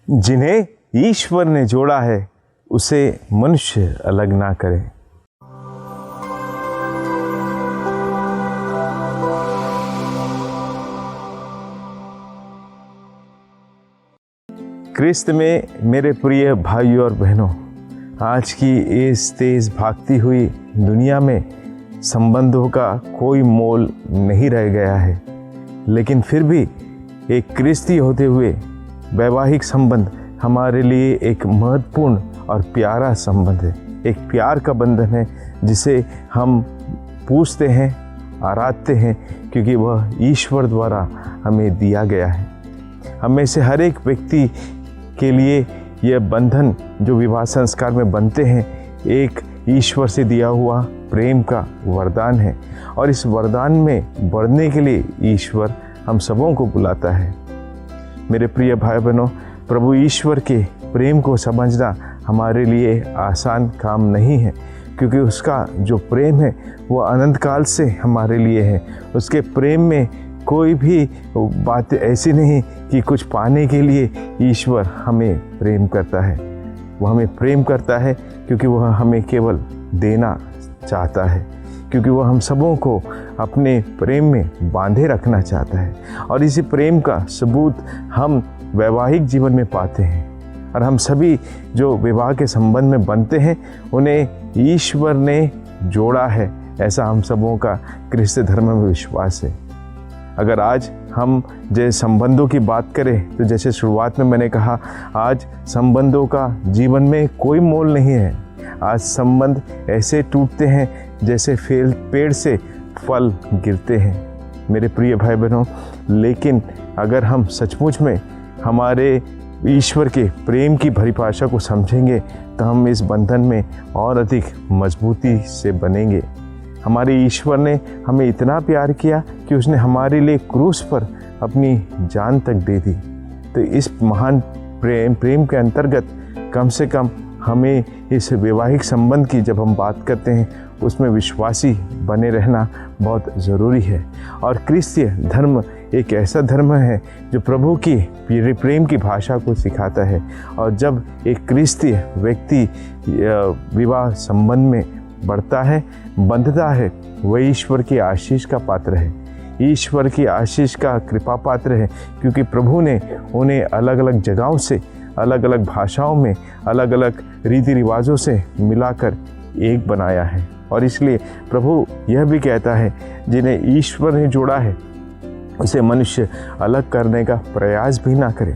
जिन्हें ईश्वर ने जोड़ा है उसे मनुष्य अलग ना करे। क्रिस्त में मेरे प्रिय भाइयों और बहनों, आज की इस तेज़ भागती हुई दुनिया में संबंधों का कोई मोल नहीं रह गया है, लेकिन फिर भी एक क्रिस्ती होते हुए वैवाहिक संबंध हमारे लिए एक महत्वपूर्ण और प्यारा संबंध है। एक प्यार का बंधन है जिसे हम पूजते हैं, आराधते हैं, क्योंकि वह ईश्वर द्वारा हमें दिया गया है। हमें से हर एक व्यक्ति के लिए यह बंधन जो विवाह संस्कार में बनते हैं एक ईश्वर से दिया हुआ प्रेम का वरदान है, और इस वरदान में बढ़ने के लिए ईश्वर हम सबों को बुलाता है। मेरे प्रिय भाई बहनों, प्रभु ईश्वर के प्रेम को समझना हमारे लिए आसान काम नहीं है, क्योंकि उसका जो प्रेम है वो अनंत काल से हमारे लिए है। उसके प्रेम में कोई भी बात ऐसी नहीं कि कुछ पाने के लिए ईश्वर हमें प्रेम करता है। वह हमें प्रेम करता है क्योंकि वह हमें केवल देना चाहता है, क्योंकि वह हम सबों को अपने प्रेम में बांधे रखना चाहता है। और इसी प्रेम का सबूत हम वैवाहिक जीवन में पाते हैं, और हम सभी जो विवाह के संबंध में बनते हैं उन्हें ईश्वर ने जोड़ा है, ऐसा हम सबों का क्रिस्त धर्म में विश्वास है। अगर आज हम जैसे संबंधों की बात करें तो जैसे शुरुआत में मैंने कहा, आज संबंधों का जीवन में कोई मोल नहीं है। आज संबंध ऐसे टूटते हैं जैसे पेड़ से फल गिरते हैं, मेरे प्रिय भाई बहनों। लेकिन अगर हम सचमुच में हमारे ईश्वर के प्रेम की परिभाषा को समझेंगे तो हम इस बंधन में और अधिक मजबूती से बनेंगे। हमारे ईश्वर ने हमें इतना प्यार किया कि उसने हमारे लिए क्रूस पर अपनी जान तक दे दी। तो इस महान प्रेम के अंतर्गत कम से कम हमें इस वैवाहिक संबंध की जब हम बात करते हैं उसमें विश्वासी बने रहना बहुत ज़रूरी है। और क्रिस्तीय धर्म एक ऐसा धर्म है जो प्रभु की प्रेम की भाषा को सिखाता है। और जब एक क्रिस्तीय व्यक्ति विवाह संबंध में बढ़ता है, बंधता है, वह ईश्वर की आशीष का पात्र है, ईश्वर की आशीष का कृपा पात्र है, क्योंकि प्रभु ने उन्हें अलग अलग जगहों से, अलग अलग भाषाओं में, अलग अलग रीति रिवाजों से मिलाकर एक बनाया है। और इसलिए प्रभु यह भी कहता है, जिन्हें ईश्वर ने जोड़ा है उसे मनुष्य अलग करने का प्रयास भी ना करे,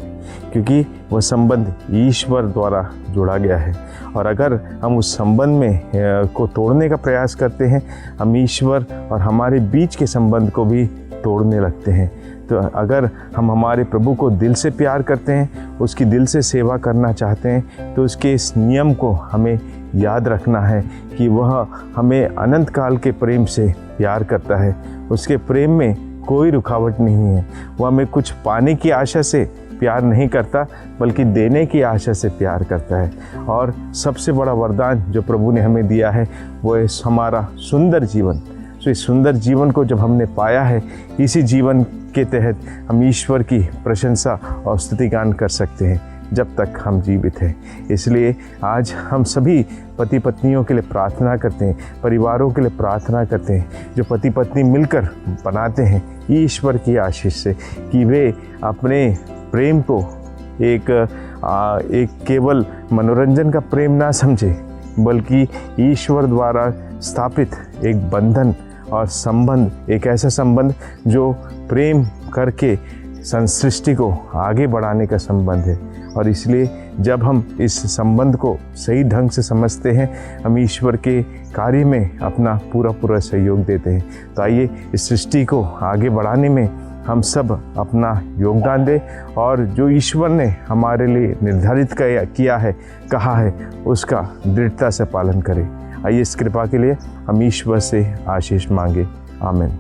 क्योंकि वह संबंध ईश्वर द्वारा जोड़ा गया है। और अगर हम उस संबंध में को तोड़ने का प्रयास करते हैं, हम ईश्वर और हमारे बीच के संबंध को भी तोड़ने लगते हैं। तो अगर हम हमारे प्रभु को दिल से प्यार करते हैं, उसकी दिल से सेवा करना चाहते हैं, तो उसके इस नियम को हमें याद रखना है कि वह हमें अनंत काल के प्रेम से प्यार करता है। उसके प्रेम में कोई रुकावट नहीं है। वह हमें कुछ पाने की आशा से प्यार नहीं करता, बल्कि देने की आशा से प्यार करता है। और सबसे बड़ा वरदान जो प्रभु ने हमें दिया है वो है हमारा सुंदर जीवन। तो इस सुंदर जीवन को जब हमने पाया है, इसी जीवन के तहत हम ईश्वर की प्रशंसा और स्तुतिगान कर सकते हैं जब तक हम जीवित हैं। इसलिए आज हम सभी पति पत्नियों के लिए प्रार्थना करते हैं, परिवारों के लिए प्रार्थना करते हैं, जो पति पत्नी मिलकर बनाते हैं ईश्वर की आशीष से, कि वे अपने प्रेम को एक केवल मनोरंजन का प्रेम ना समझे, बल्कि ईश्वर द्वारा स्थापित एक बंधन और संबंध, एक ऐसा संबंध जो प्रेम करके सृष्टि को आगे बढ़ाने का संबंध है। और इसलिए जब हम इस संबंध को सही ढंग से समझते हैं, हम ईश्वर के कार्य में अपना पूरा सहयोग देते हैं। तो आइए इस सृष्टि को आगे बढ़ाने में हम सब अपना योगदान दें, और जो ईश्वर ने हमारे लिए निर्धारित किया है, कहा है, उसका दृढ़ता से पालन करें। आइए इस कृपा के लिए हम ईश्वर से आशीष मांगे। आमीन।